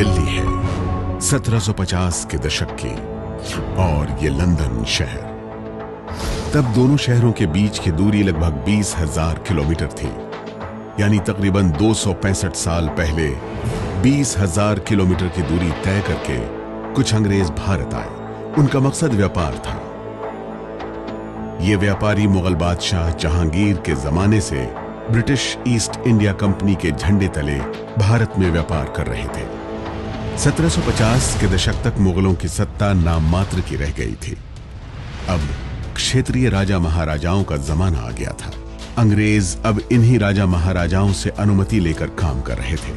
दिल्ली है 1750 के दशक की और ये लंदन शहर। तब दोनों शहरों के बीच की दूरी लगभग 20,000 किलोमीटर थी, यानी तकरीबन 265 साल पहले 20,000 किलोमीटर की दूरी तय करके कुछ अंग्रेज भारत आए। उनका मकसद व्यापार था। ये व्यापारी मुगल बादशाह जहांगीर के जमाने से ब्रिटिश ईस्ट इंडिया कंपनी के झंडे तले भारत में व्यापार कर रहे थे। 1750 के दशक तक मुगलों की सत्ता नाम मात्र की रह गई थी। अब क्षेत्रीय राजा महाराजाओं का जमाना आ गया था। अंग्रेज अब इन्हीं राजा महाराजाओं से अनुमति लेकर काम कर रहे थे।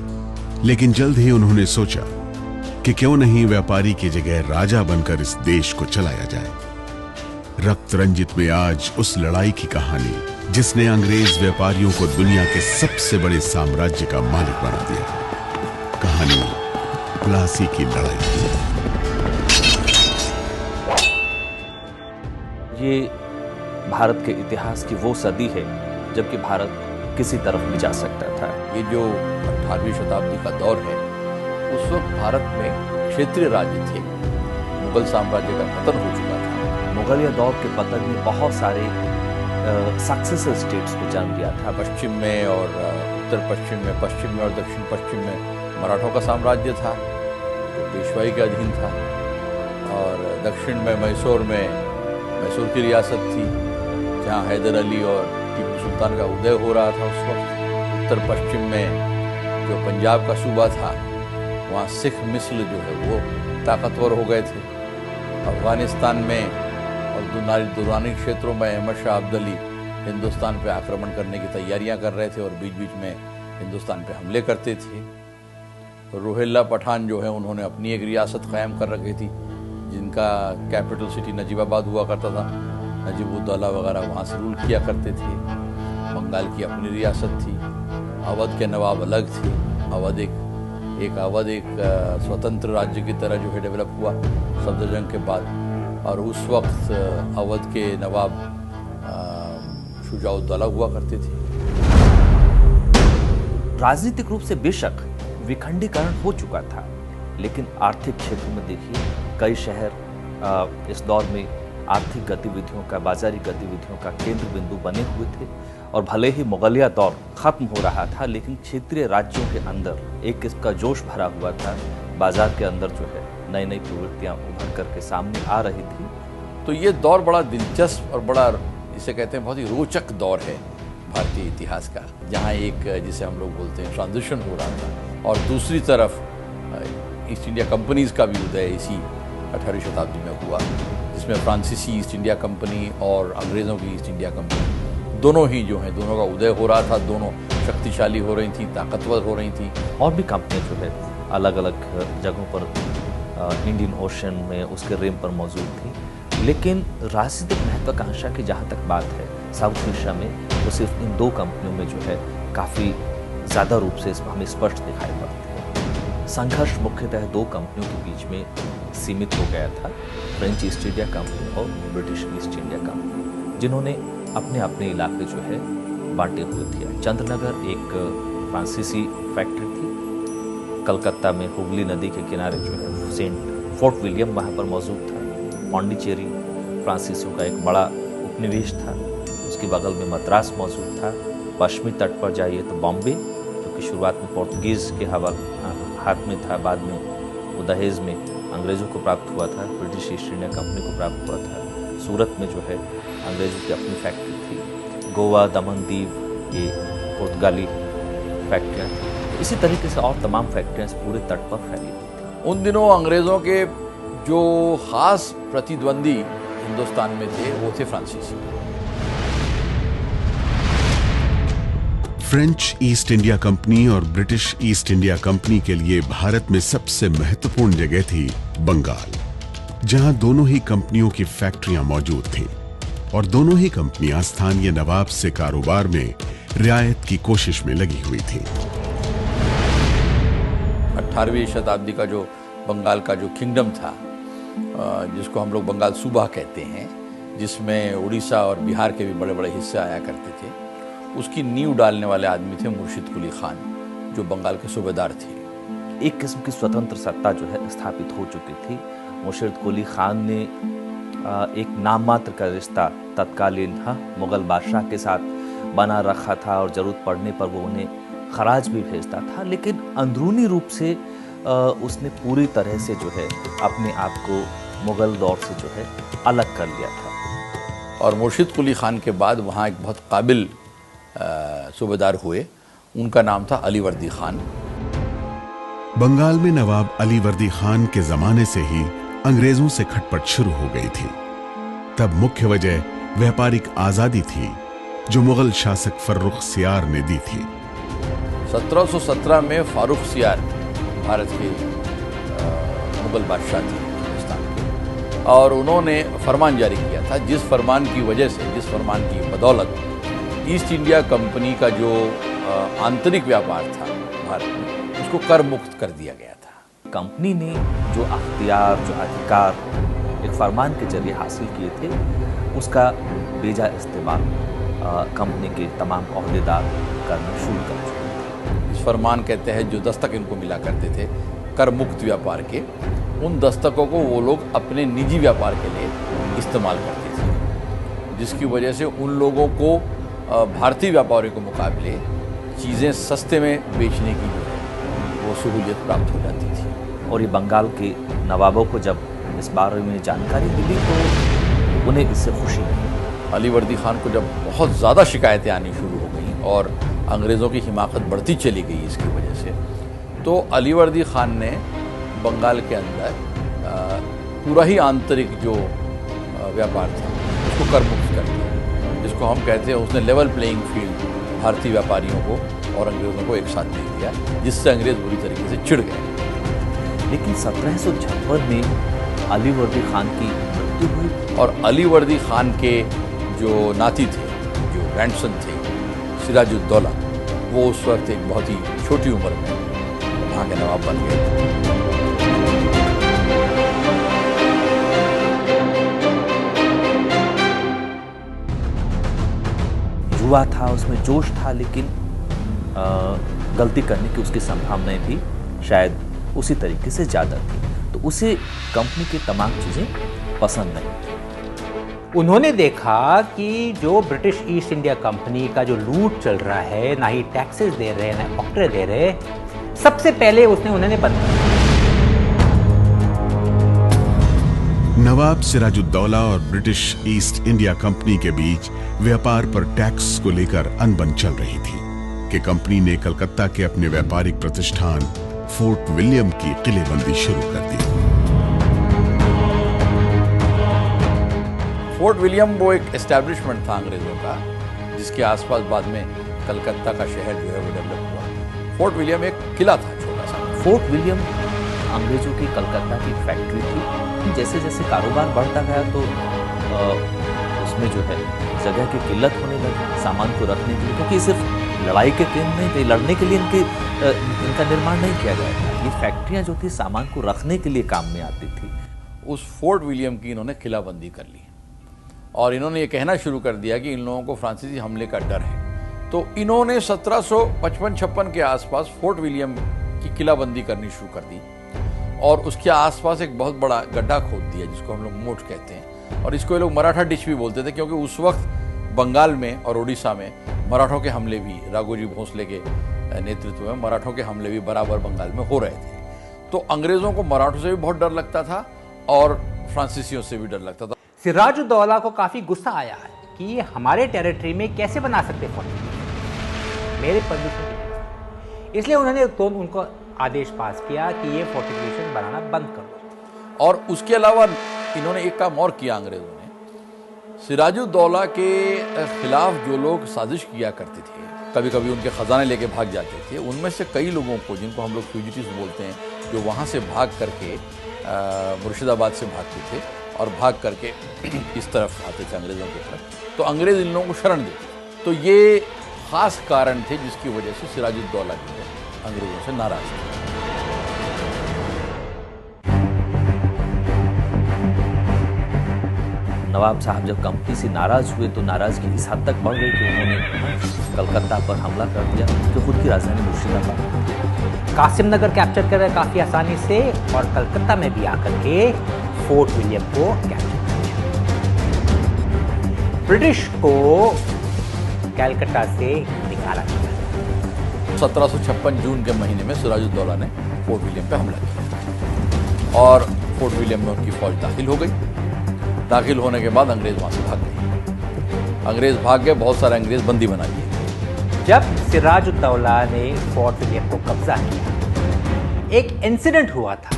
लेकिन जल्द ही उन्होंने सोचा कि क्यों नहीं व्यापारी की जगह राजा बनकर इस देश को चलाया जाए। रक्त रंजित में आज उस लड़ाई की कहानी जिसने अंग्रेज व्यापारियों को दुनिया के सबसे बड़े साम्राज्य का मालिक बना दिया। कहानी प्लासी की लड़ाई की। ये भारत के इतिहास की वो सदी है जबकि भारत किसी तरफ भी जा सकता था। ये जो 18वीं शताब्दी का दौर है, उस वक्त भारत में क्षेत्रीय राज्य थे। मुगल साम्राज्य का पतन हो चुका था। मुगलिया दौर के पतन में बहुत सारे सक्सेसर स्टेट्स को जन्म दिया था। पश्चिम में और उत्तर पश्चिम में, पश्चिम में और दक्षिण पश्चिम में मराठों का साम्राज्य था जो पेशवाई के अधीन था, और दक्षिण में मैसूर की रियासत थी जहाँ हैदर अली और टीपू सुल्तान का उदय हो रहा था उस वक्त। उत्तर पश्चिम में जो पंजाब का सूबा था, वहाँ सिख मिस्र जो है वो ताकतवर हो गए थे। अफगानिस्तान में और दुरानी क्षेत्रों में अहमद शाह अब्दाली हिंदुस्तान पे आक्रमण करने की तैयारियां कर रहे थे और बीच बीच में हिंदुस्तान पे हमले करते थे। रोहिल्ला पठान जो है, उन्होंने अपनी एक रियासत कायम कर रखी थी जिनका कैपिटल सिटी नजीबाबाद हुआ करता था। नजीबुद्दौला वगैरह वहाँ से रूल किया करते थे। बंगाल की अपनी रियासत थी। अवध के नवाब अलग थे। अवध एक स्वतंत्र राज्य की तरह जो है डेवलप हुआ सफदरजंग के बाद। और उस वक्त अवध के नवाब शुजाउद्दौला हुआ करते थे। राजनीतिक रूप से बेशक विखंडीकरण हो चुका था, लेकिन आर्थिक क्षेत्र में देखिए कई शहर इस दौर में आर्थिक गतिविधियों का, बाजारी गतिविधियों का केंद्र बिंदु बने हुए थे। और भले ही मुगलिया दौर खत्म हो रहा था, लेकिन क्षेत्रीय राज्यों के अंदर एक किस्म का जोश भरा हुआ था। बाजार के अंदर जो है नई नई प्रवृत्तियां उभर करके सामने आ रही थी। तो ये दौर बड़ा दिलचस्प और बड़ा, इसे कहते हैं, बहुत ही रोचक दौर है भारतीय इतिहास का, जहाँ एक जिसे हम लोग बोलते हैं ट्रांजिशन हो रहा था। और दूसरी तरफ ईस्ट इंडिया कंपनीज का भी उदय इसी 18वीं शताब्दी में हुआ, जिसमें फ्रांसीसी ईस्ट इंडिया कंपनी और अंग्रेज़ों की ईस्ट इंडिया कंपनी दोनों ही जो हैं, दोनों का उदय हो रहा था। दोनों शक्तिशाली हो रही थी, ताकतवर हो रही थी। और भी कंपनियाँ जो है अलग अलग जगहों पर इंडियन ओशन में उसके रिम पर मौजूद थी। लेकिन राजनीतिक महत्वाकांक्षा की जहाँ तक बात है, साउथ एशिया में वो सिर्फ इन दो कंपनियों में जो है काफ़ी ज़्यादा रूप से हमें स्पष्ट दिखाई पड़ती है। संघर्ष मुख्यतः दो कंपनियों के बीच में सीमित हो गया था, फ्रेंच ईस्ट इंडिया कंपनी और ब्रिटिश ईस्ट इंडिया कंपनी, जिन्होंने अपने अपने इलाके जो है बांटे हुए थे। चंद्रनगर एक फ्रांसीसी फैक्ट्री थी। कलकत्ता में हुगली नदी के किनारे जो है फोर्ट विलियम वहाँ पर मौजूद था। पौंडीचेरी फ्रांसीसियों का एक बड़ा उपनिवेश था। उसके बगल में मद्रास मौजूद था। पश्चिमी तट पर जाइए तो बॉम्बे, जो कि शुरुआत में पोर्तुगीज़ के हाथ में था, बाद में वो दहेज में अंग्रेज़ों को प्राप्त हुआ था, ब्रिटिश ईस्ट इंडिया कंपनी को प्राप्त हुआ था। सूरत में जो है अंग्रेज़ों की अपनी फैक्ट्री थी। गोवा, दमन दीव ये पुर्तगाली फैक्ट्रियाँ थी। इसी तरीके से और तमाम फैक्ट्रियाँ पूरे तट पर फैली हुई थी। उन दिनों अंग्रेज़ों के जो खास प्रतिद्वंदी हिंदुस्तान में थे वो थे फ्रांसीसी। फ्रेंच ईस्ट इंडिया कंपनी और ब्रिटिश ईस्ट इंडिया कंपनी के लिए भारत में सबसे महत्वपूर्ण जगह थी बंगाल, जहां दोनों ही कंपनियों की फैक्ट्रियां मौजूद थीं और दोनों ही कंपनियां स्थानीय नवाब से कारोबार में रियायत की कोशिश में लगी हुई थी। 18वीं शताब्दी का जो बंगाल का जो किंगडम था, जिसको हम लोग बंगाल सूबा कहते हैं, जिसमें उड़ीसा और बिहार के भी बड़े बड़े हिस्से आया करते थे, उसकी नींव डालने वाले आदमी थे मुर्शिद कुली खान, जो बंगाल के सूबेदार थे। एक किस्म की स्वतंत्र सत्ता जो है स्थापित हो चुकी थी। मुर्शिद कुली खान ने एक नाम मात्र का रिश्ता तत्कालीन मुग़ल बादशाह के साथ बना रखा था और ज़रूरत पड़ने पर वो उन्हें खराज भी भेजता था, लेकिन अंदरूनी रूप से उसने पूरी तरह से जो है अपने आप को मुग़ल दौर से जो है अलग कर लिया था। और मुर्शिद कुली खान के बाद वहाँ एक बहुत काबिल सूबेदार हुए, उनका नाम था अली वर्दी खान। बंगाल में नवाब अली वर्दी खान के जमाने से ही अंग्रेजों से खटपट शुरू हो गई थी। तब मुख्य वजह व्यापारिक आजादी थी जो मुगल शासक फर्रुख सियार ने दी थी। 1717 में फारूक सियार भारत के मुगल बादशाह थे हिंदुस्तान के, और उन्होंने फरमान जारी किया था, जिस फरमान की वजह से, जिस फरमान की बदौलत ईस्ट इंडिया कंपनी का जो आंतरिक व्यापार था भारत में, उसको कर मुक्त कर दिया गया था। कंपनी ने जो अख्तियार, जो अधिकार एक फरमान के जरिए हासिल किए थे, उसका बेजा इस्तेमाल कंपनी के तमाम ओहदेदार करना शुरू कर चुके थे। इस फरमान के तहत जो दस्तक इनको मिला करते थे कर मुक्त व्यापार के, उन दस्तकों को वो लोग अपने निजी व्यापार के लिए इस्तेमाल करते थे, जिसकी वजह से उन लोगों को भारतीय व्यापारियों के मुकाबले चीज़ें सस्ते में बेचने की जो है वो सहूलियत प्राप्त हो जाती थी। और ये बंगाल के नवाबों को जब इस बारे में जानकारी मिली तो उन्हें इससे खुशी हुई। अली वर्दी खान को जब बहुत ज़्यादा शिकायतें आनी शुरू हो गई और अंग्रेज़ों की हिमाकत बढ़ती चली गई इसकी वजह से, तो अली वर्दी खान ने बंगाल के अंदर पूरा ही आंतरिक जो व्यापार था उसको कर मुक्त कर दिया, जिसको हम कहते हैं उसने लेवल प्लेइंग फील्ड भारतीय व्यापारियों को और अंग्रेज़ों को एक साथ दे दिया, जिससे अंग्रेज़ बुरी तरीके से चिढ़ गए। लेकिन 1756 में अली वर्दी खान की मृत्यु हुई और अली वर्दी खान के जो नाती थे, जो ग्रैंडसन थे सिराजुद्दौला, वो उस वक्त एक बहुत ही छोटी उम्र में वहाँ के नवाब बन गए। युवा था, उसमें जोश था, लेकिन गलती करने की उसकी संभावनाएं भी शायद उसी तरीके से ज़्यादा थी, तो उसे कंपनी की तमाम चीज़ें पसंद नहीं थी। उन्होंने देखा कि जो ब्रिटिश ईस्ट इंडिया कंपनी का जो लूट चल रहा है, ना ही टैक्सेस दे रहे हैं, ना ऑक्ट्रे दे रहे, सबसे पहले उसने उन्होंने बंद कर दिया। नवाब सिराजुद्दौला और ब्रिटिश ईस्ट इंडिया कंपनी के बीच व्यापार पर टैक्स को लेकर अनबन चल रही थी कि कंपनी ने कलकत्ता के अपने व्यापारिक प्रतिष्ठान फोर्ट विलियम की किलेबंदी शुरू कर दी। फोर्ट विलियम वो एक एस्टैब्लिशमेंट था अंग्रेज़ों का, जिसके आसपास बाद में कलकत्ता का शहर जो है वो डेवलप हुआ। फोर्ट विलियम एक किला था छोटा सा। फोर्ट विलियम अंग्रेजों की कलकत्ता की फैक्ट्री थी। जैसे जैसे कारोबार बढ़ता गया तो उसमें जो है जगह की किल्लत होने लगी सामान को रखने के लिए, क्योंकि सिर्फ लड़ाई के केंद्र नहीं थे, लड़ने के लिए इनका निर्माण नहीं किया गया था। ये फैक्ट्रियाँ जो थी सामान को रखने के लिए काम में आती थी। उस फोर्ट विलियम की इन्होंने किलाबंदी कर ली और इन्होंने ये कहना शुरू कर दिया कि इन लोगों को फ्रांसीसी हमले का डर है। तो इन्होंने 1755-56 के आसपास फोर्ट विलियम की किलाबंदी करनी शुरू कर दी और उसके आसपास एक बहुत बड़ा गड्ढा खोद दिया, जिसको हम लोग मोट कहते हैं, और इसको ये लोग मराठा डिश भी बोलते थे, क्योंकि उस वक्त बंगाल में और उड़ीसा में मराठों के हमले भी, राघोजी भोंसले के नेतृत्व में मराठों के हमले भी बराबर बंगाल में हो रहे थे। तो अंग्रेज़ों को मराठों से भी बहुत डर लगता था और फ्रांसीसियों से भी डर लगता था। सिराजुद्दौला को काफी गुस्सा आया है कि ये हमारे टेरिटरी में कैसे बना सकते फोर्ट, मेरे परमिशन के, इसलिए उन्होंने उनको आदेश पास किया कि ये फोर्टिफिकेशन बनाना बंद कर दो। और उसके अलावा इन्होंने एक काम और किया अंग्रेज़ों ने, सिराजुद्दौला के खिलाफ जो लोग साजिश किया करते थे, कभी कभी उनके खजाने लेके भाग जाते थे, उनमें से कई लोगों को, जिनको हम लोग फ्यूजिटिव्स बोलते हैं, जो वहाँ से भाग करके मुर्शिदाबाद से भागते थे और भाग करके इस तरफ आते थे अंग्रेज़ों की तरफ, तो अंग्रेज़ इन लोगों को शरण देते। तो ये ख़ास कारण थे जिसकी वजह से सिराजुद्दौला जो है अंग्रेज़ों से नाराज़ थे। नवाब साहब जब कंपनी से नाराज़ हुए तो नाराज़गी इस हद तक बढ़ गई कि उन्होंने कलकत्ता पर हमला कर दिया, जो खुद की राजधानी मुर्शिदाबाद। कासिम नगर कैप्चर कर रहे काफ़ी आसानी से, और कलकत्ता में भी आकर के फोर्ट विलियम को कैप्चर कर लिया। ब्रिटिश को कलकत्ता से निकाला गया। 1756 जून के महीने में सिराजुद्दौला ने फोर्ट विलियम पे हमला किया और फोर्ट विलियम में उनकी फौज दाखिल हो गई। दाखिल होने के बाद अंग्रेज वहां से भाग गए। अंग्रेज भाग गए, बहुत सारे अंग्रेज बंदी बना लिए। जब सिराजुद्दौला ने फोर्ट विलियम को कब्जा किया, एक इंसिडेंट हुआ था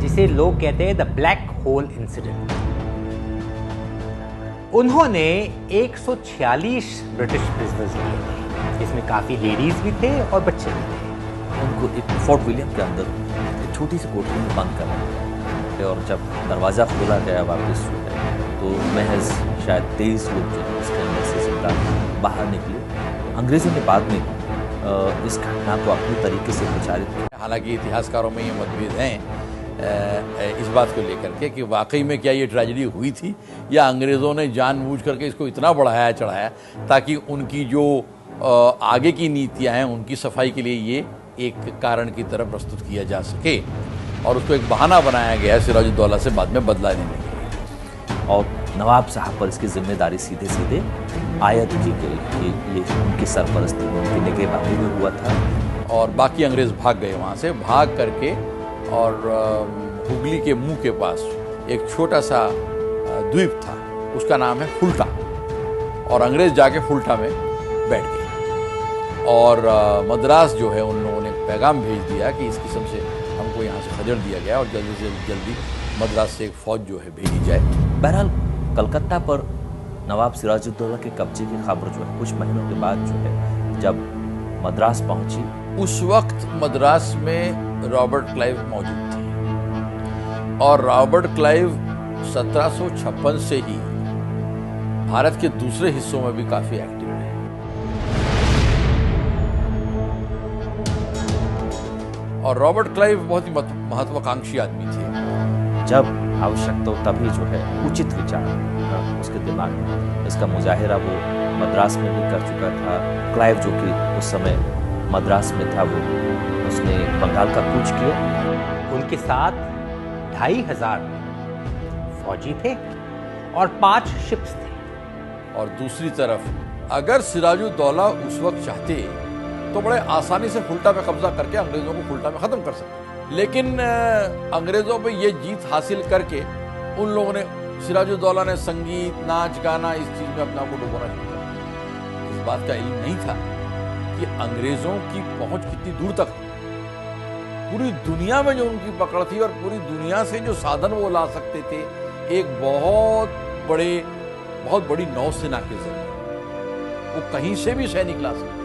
जिसे लोग कहते हैं द ब्लैक होल इंसिडेंट। उन्होंने 146 ब्रिटिश प्रिजनर्स लिए थे, जिसमें काफी लेडीज भी थे और बच्चे भी थे। उनको एक फोर्ट विलियम के अंदर एक छोटी सी कोठरी में बंद कर रखा गया, और जब दरवाज़ा खोला गया वापस जो है तो महज शायद 23 लोग जो है उसके अंदर से जिंदा बाहर निकले। अंग्रेज़ों ने बाद में इस घटना को अपने तरीके से प्रचारित किया। हालांकि इतिहासकारों में ये मतभेद हैं इस बात को लेकर के कि वाकई में क्या ये ट्रेजेडी हुई थी या अंग्रेज़ों ने जानबूझ करके इसको इतना बढ़ाया चढ़ाया ताकि उनकी जो आगे की नीतियां हैं उनकी सफाई के लिए ये एक कारण की तरह प्रस्तुत किया जा सके, और उसको एक बहाना बनाया गया है सिराजुद्दौला से बाद में बदला लेने के लिए। और नवाब साहब पर इसकी जिम्मेदारी सीधे सीधे आयत जी के ये उनकी सरपरस्ती में, उनकी निगहबानी में हुआ था। और बाकी अंग्रेज़ भाग गए वहाँ से, भाग करके और हुगली के मुंह के पास एक छोटा सा द्वीप था, उसका नाम है फुल्टा, और अंग्रेज़ जाके फुल्टा में बैठ गए। और मद्रास जो है उन लोगों ने पैगाम भेज दिया कि इस किस्म से हमको यहाँ से खदेड़ दिया गया और जल्दी से जल्दी मद्रास से एक फ़ौज जो है भेजी जाए। बहरहाल कलकत्ता पर नवाब सिराजुद्दौला के कब्जे की खबर जो है कुछ महीनों के बाद जो है जब मद्रास पहुंची, उस वक्त मद्रास में रॉबर्ट क्लाइव मौजूद थे, और रॉबर्ट क्लाइव 1756 से ही भारत के दूसरे हिस्सों में भी काफ़ी एक्टिव रहे। और रॉबर्ट क्लाइव बहुत ही महत्वाकांक्षी आदमी थे। जब आवश्यकता हो तभी जो है उचित विचार उसके दिमाग में, इसका मुजाहिरा वो मद्रास में भी कर चुका था। क्लाइव जो कि उस समय मद्रास में था, वो उसने बंगाल का कूच किया। उनके साथ 2500 फौजी थे और 5 शिप्स थे। और दूसरी तरफ अगर सिराजुद्दौला उस वक्त चाहते तो बड़े आसानी से फुल्टा पे कब्जा करके अंग्रेजों को फुल्टा में खत्म कर सकते, लेकिन अंग्रेजों पे ये जीत हासिल करके उन लोगों ने, सिराजुद्दौला ने संगीत, नाच, गाना, इस चीज में अपने आप को डुबोना शुरू कर दिया। इस बात का इल्म नहीं था कि अंग्रेजों की पहुंच कितनी दूर तक है। पूरी दुनिया में जो उनकी पकड़ थी और पूरी दुनिया से जो साधन वो ला सकते थे, एक बहुत बड़ी नौसेना के जरिए वो कहीं से भी सैनिक ला सकते,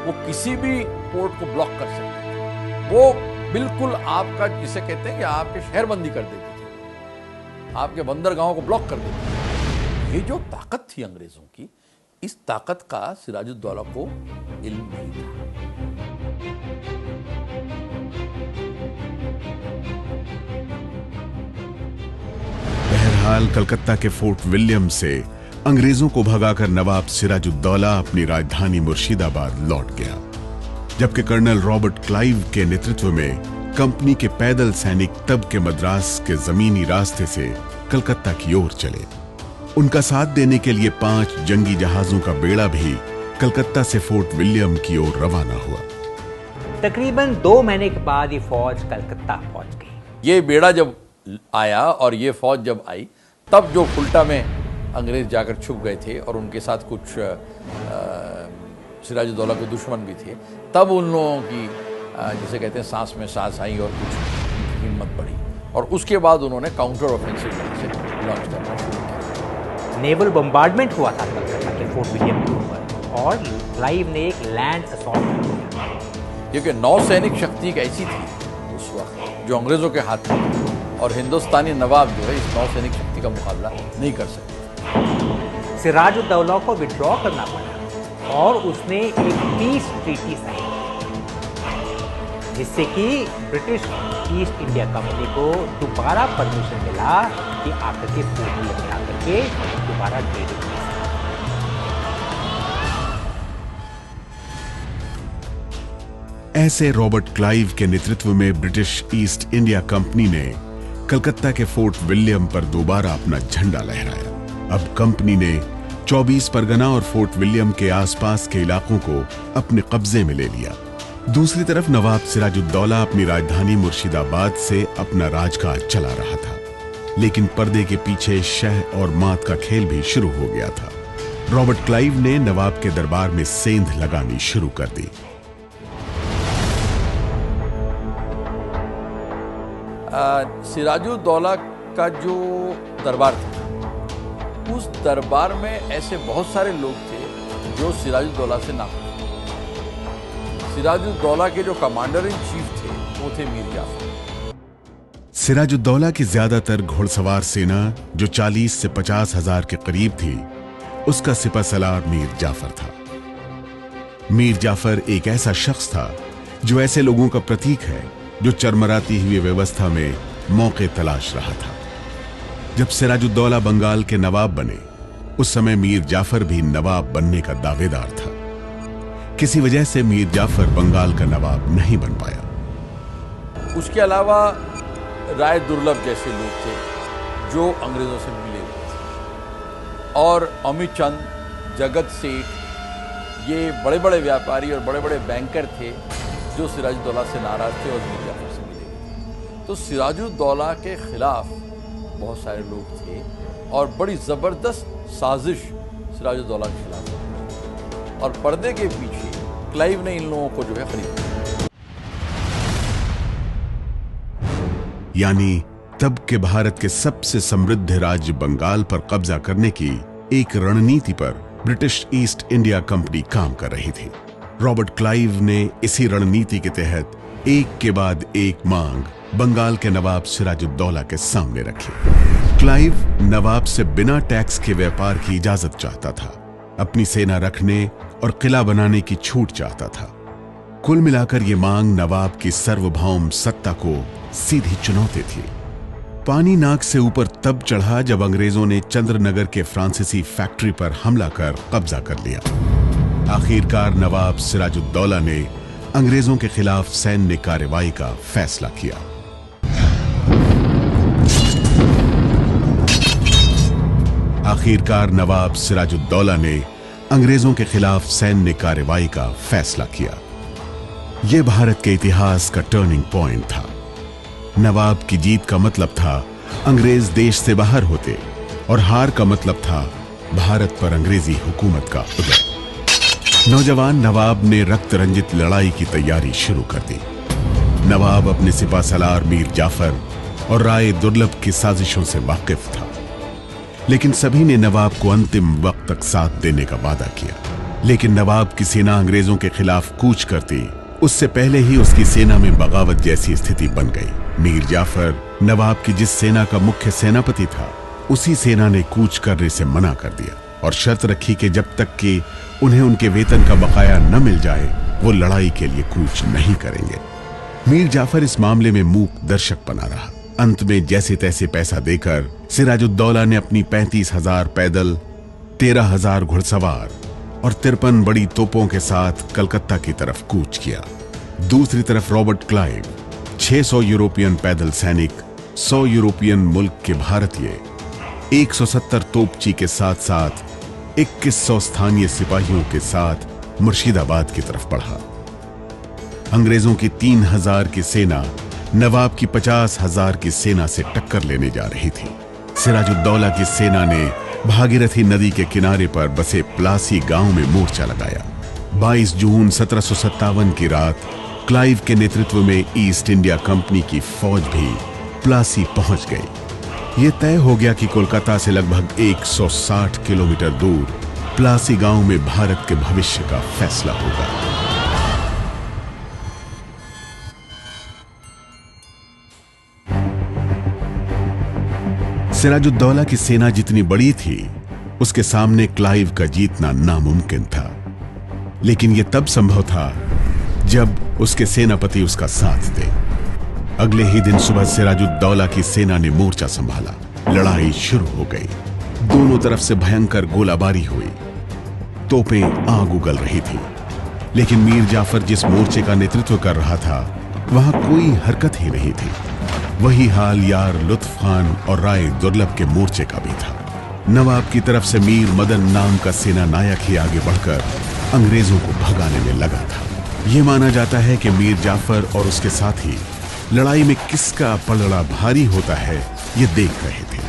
वो किसी भी पोर्ट को ब्लॉक कर सकते थे। वो बिल्कुल आपका, जिसे कहते हैं कि आपके शहरबंदी कर देते थे, आपके बंदरगाहों को ब्लॉक कर देते थे। ये जो ताकत थी अंग्रेजों की, इस ताकत का सिराजुद्दौला को इल्म नहीं था। बहरहाल कलकत्ता के फोर्ट विलियम से अंग्रेजों को भगाकर नवाब सिराजुद्दौला अपनी राजधानी मुर्शिदाबाद लौट गया, जबकि कर्नल रॉबर्ट क्लाइव के नेतृत्व में कंपनी के पैदल सैनिक तब के मद्रास के जमीनी रास्ते से कलकत्ता की ओर चले। उनका साथ देने के लिए 5 जंगी जहाजों का बेड़ा भी कलकत्ता से फोर्ट विलियम की ओर रवाना हुआ। तकरीबन 2 महीने के बाद ये फौज कलकत्ता पहुंच गई। ये बेड़ा जब आया और ये फौज जब आई, तब जो फुल्टा में अंग्रेज जाकर छुप गए थे और उनके साथ कुछ सिराजुद्दौला के दुश्मन भी थे, तब उन लोगों की जिसे कहते हैं सांस में सांस आई और कुछ हिम्मत बढ़ी, और उसके बाद उन्होंने काउंटर ऑफेंसिव से लॉन्च करना शुरू किया। नेवल बम्बार्डमेंट हुआ था कलकत्ता के फोर्ट विलियम के ऊपर, और क्लाइव ने एक लैंड असॉल्ट किया, क्योंकि नौसैनिक शक्ति एक ऐसी थी उस वक्त जो अंग्रेजों के हाथ में थी, और हिंदुस्तानी नवाब जो है इस नौसैनिक शक्ति का मुकाबला नहीं कर सकते। सिराजुद्दौला को विड्रॉ करना पड़ा और उसने एक पीस ट्रीटी साइन की, जिससे कि ब्रिटिश ईस्ट इंडिया कंपनी को दोबारा परमिशन मिला कि आकर के फोर्ट विलियम में आकर के दोबारा ट्रेडिंग की। ऐसे रॉबर्ट क्लाइव के नेतृत्व में ब्रिटिश ईस्ट इंडिया कंपनी ने कलकत्ता के फोर्ट विलियम पर दोबारा अपना झंडा लहराया। अब कंपनी ने 24 परगना और फोर्ट विलियम के आसपास के इलाकों को अपने कब्जे में ले लिया। दूसरी तरफ नवाब सिराजुद्दौला अपनी राजधानी मुर्शिदाबाद से अपना राजकाज चला रहा था, लेकिन पर्दे के पीछे शह और मात का खेल भी शुरू हो गया था। रॉबर्ट क्लाइव ने नवाब के दरबार में सेंध लगानी शुरू कर दी। सिराजुद्दौला का जो दरबार था, उस दरबार में ऐसे बहुत सारे लोग थे जो सिराजुद्दौला से नाखुश थे। सिराजुद्दौला के जो कमांडर इन चीफ थे वो थे मीर जाफर। सिराजुद्दौला की ज्यादातर घुड़सवार सेना जो 40 से 50 हजार के करीब थी, उसका सिपहसालार मीर जाफर था। मीर जाफर एक ऐसा शख्स था जो ऐसे लोगों का प्रतीक है जो चरमराती हुई व्यवस्था में मौके तलाश रहा था। जब सिराजुद्दौला बंगाल के नवाब बने, उस समय मीर जाफर भी नवाब बनने का दावेदार था। किसी वजह से मीर जाफर बंगाल का नवाब नहीं बन पाया। उसके अलावा राय दुर्लभ जैसे लोग थे जो अंग्रेजों से मिले हुए थे, और अमित चंद, जगत सेठ, ये बड़े बड़े व्यापारी और बड़े बड़े बैंकर थे जो सिराजुद्दौला से नाराज थे और मीर जाफर से मिले हुए थे। तो सिराजुद्दौला के खिलाफ बहुत सारे लोग थे और बड़ी जबरदस्त साजिश सिराजुद्दौला के खिलाफ थी, और पर्दे के पीछे क्लाइव ने इन लोगों को जो है खरीदा। यानी तब के भारत के सबसे समृद्ध राज्य बंगाल पर कब्जा करने की एक रणनीति पर ब्रिटिश ईस्ट इंडिया कंपनी काम कर रही थी। रॉबर्ट क्लाइव ने इसी रणनीति के तहत एक के बाद एक मांग बंगाल के नवाब सिराजुद्दौला के सामने रखी। क्लाइव नवाब से बिना टैक्स के व्यापार की इजाजत चाहता था, अपनी सेना रखने और किला बनाने की छूट चाहता था। कुल मिलाकर यह मांग नवाब की सार्वभौम सत्ता को सीधी चुनौती थी। पानी नाक से ऊपर तब चढ़ा जब अंग्रेजों ने चंद्रनगर के फ्रांसीसी फैक्ट्री पर हमला कर कब्जा कर लिया। आखिरकार नवाब सिराजुद्दौला ने अंग्रेजों के खिलाफ सैन्य कार्रवाई का फैसला किया। आखिरकार नवाब सिराजुद्दौला ने अंग्रेजों के खिलाफ सैन्य कार्रवाई का फैसला किया। यह भारत के इतिहास का टर्निंग पॉइंट था। नवाब की जीत का मतलब था अंग्रेज देश से बाहर होते, और हार का मतलब था भारत पर अंग्रेजी हुकूमत का उदय। नौजवान नवाब ने रक्त रंजित लड़ाई की तैयारी शुरू कर दी। नवाब अपने सिपहसालार मीर जाफर और राय दुर्लभ की साजिशों से वाकिफ था, लेकिन सभी ने नवाब को अंतिम वक्त तक साथ देने का वादा किया। लेकिन नवाब की सेना अंग्रेजों के खिलाफ कूच करती, उससे पहले ही उसकी सेना में बगावत जैसी स्थिति बन गई। मीर जाफर नवाब की जिस सेना का मुख्य सेनापति था, उसी सेना ने कूच करने से मना कर दिया और शर्त रखी कि जब तक कि उन्हें उनके वेतन का बकाया न मिल जाए, वो लड़ाई के लिए कूच नहीं करेंगे। मीर जाफर इस मामले में मूक दर्शक बना रहा। अंत में जैसे तैसे पैसा देकर सिराजुद्दौला ने अपनी 35,000 पैदल, 13,000 घुड़सवार और 53 बड़ी तोपों के साथ कलकत्ता की तरफ कूच किया। दूसरी तरफ रॉबर्ट क्लाइव 600 यूरोपियन पैदल सैनिक, 100 यूरोपियन मुल्क के भारतीय, 170 तोपची के साथ साथ 2100 स्थानीय सिपाहियों के साथ मुर्शिदाबाद की तरफ बढ़ा। अंग्रेजों की 3000 की सेना नवाब की 50,000 की सेना से टक्कर लेने जा रही थी। सिराजुद्दौला की सेना ने भागीरथी नदी के किनारे पर बसे प्लासी गांव में मोर्चा लगाया। 22 जून 1757 की रात क्लाइव के नेतृत्व में ईस्ट इंडिया कंपनी की फौज भी प्लासी पहुंच गई। यह तय हो गया कि कोलकाता से लगभग 160 किलोमीटर दूर प्लासी गांव में भारत के भविष्य का फैसला होगा। सिराजुद्दौला की सेना जितनी बड़ी थी, उसके सामने क्लाइव का जीतना नामुमकिन था। लेकिन यह तब संभव था जब उसके सेनापति उसका साथ थे। अगले ही दिन सुबह सिराजुद्दौला की सेना ने मोर्चा संभाला। लड़ाई शुरू हो गई। दोनों तरफ से भयंकर गोलाबारी हुई। तोपें आग उगल रही थी, लेकिन मीर जाफर जिस मोर्चे का नेतृत्व कर रहा था वहां कोई हरकत ही नहीं थी। वही हाल यार लुत्फ खान और राय दुर्लभ के मोर्चे का भी था। नवाब की तरफ से मीर मदन नाम का सेना नायक ही आगे बढ़कर अंग्रेजों को भगाने में लगा था। यह माना जाता है कि मीर जाफर और उसके साथी लड़ाई में किसका पलड़ा भारी होता है ये देख रहे थे।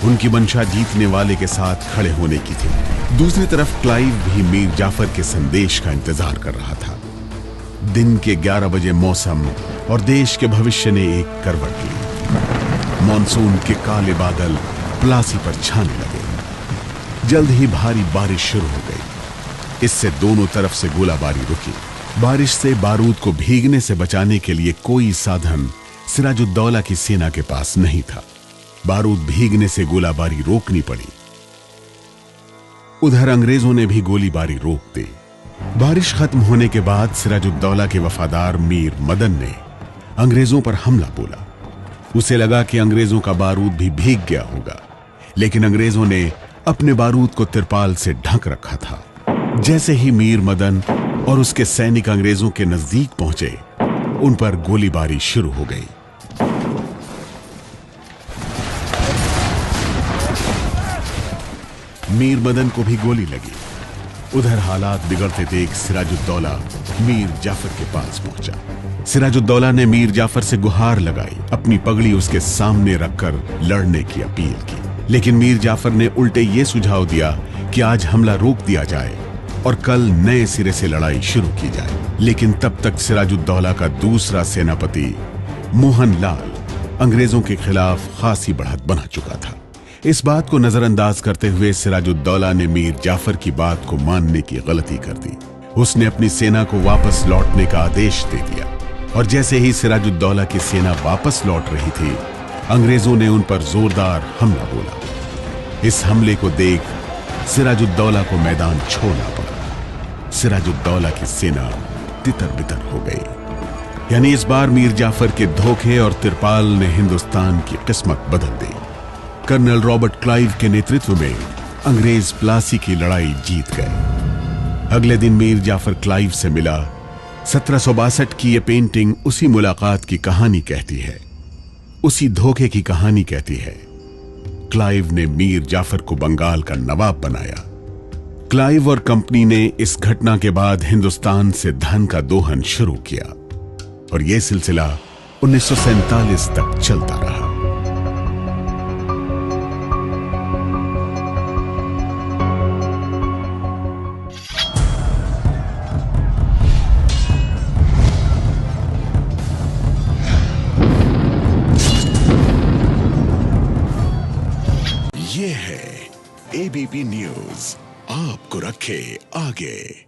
उनकी मंशा जीतने वाले के साथ खड़े होने की थी। दूसरी तरफ क्लाइव भी मीर जाफर के संदेश का इंतजार कर रहा था। दिन के 11 बजे मौसम और देश के भविष्य ने एक करवट ली। मॉनसून के काले बादल प्लासी पर छाने लगे। जल्द ही भारी बारिश शुरू हो गई। इससे दोनों तरफ से गोलाबारी रुकी। बारिश से बारूद को भीगने से बचाने के लिए कोई साधन सिराजुद्दौला की सेना के पास नहीं था। बारूद भीगने से गोलाबारी रोकनी पड़ी। उधर अंग्रेजों ने भी गोलीबारी रोक दी। बारिश खत्म होने के बाद सिराजुद्दौला के वफादार मीर मदन ने अंग्रेजों पर हमला बोला। उसे लगा कि अंग्रेजों का बारूद भी भीग गया होगा, लेकिन अंग्रेजों ने अपने बारूद को तिरपाल से ढक रखा था। जैसे ही मीर मदन और उसके सैनिक अंग्रेजों के नजदीक पहुंचे, उन पर गोलीबारी शुरू हो गई। मीर मदन को भी गोली लगी। उधर हालात बिगड़ते देख सिराजुद्दौला मीर जाफर के पास पहुंचा। सिराजुद्दौला ने मीर जाफर से गुहार लगाई, अपनी पगड़ी उसके सामने रखकर लड़ने की अपील की। लेकिन मीर जाफर ने उल्टे ये सुझाव दिया कि आज हमला रोक दिया जाए और कल नए सिरे से लड़ाई शुरू की जाए। लेकिन तब तक सिराजुद्दौला का दूसरा सेनापति मोहन लाल अंग्रेजों के खिलाफ खासी बढ़त बना चुका था। इस बात को नजरअंदाज करते हुए सिराजुद्दौला ने मीर जाफर की बात को मानने की गलती कर दी। उसने अपनी सेना को वापस लौटने का आदेश दे दिया और जैसे ही सिराजुद्दौला की सेना वापस लौट रही थी, अंग्रेजों ने उन पर जोरदार हमला बोला। इस हमले को देख सिराजुद्दौला को मैदान छोड़ना पड़ा। सिराजुद्दौला की सेना तितर बितर हो गई। यानी इस बार मीर जाफर के धोखे और तिरपाल ने हिंदुस्तान की किस्मत बदल दी। कर्नल रॉबर्ट क्लाइव के नेतृत्व में अंग्रेज प्लासी की लड़ाई जीत गए। अगले दिन मीर जाफर क्लाइव से मिला। 1762 की यह पेंटिंग उसी मुलाकात की कहानी कहती है, उसी धोखे की कहानी कहती है। क्लाइव ने मीर जाफर को बंगाल का नवाब बनाया। क्लाइव और कंपनी ने इस घटना के बाद हिंदुस्तान से धन का दोहन शुरू किया और यह सिलसिला 1947 तक चलता रहा। ये है एबीपी न्यूज, आपको रखे आगे।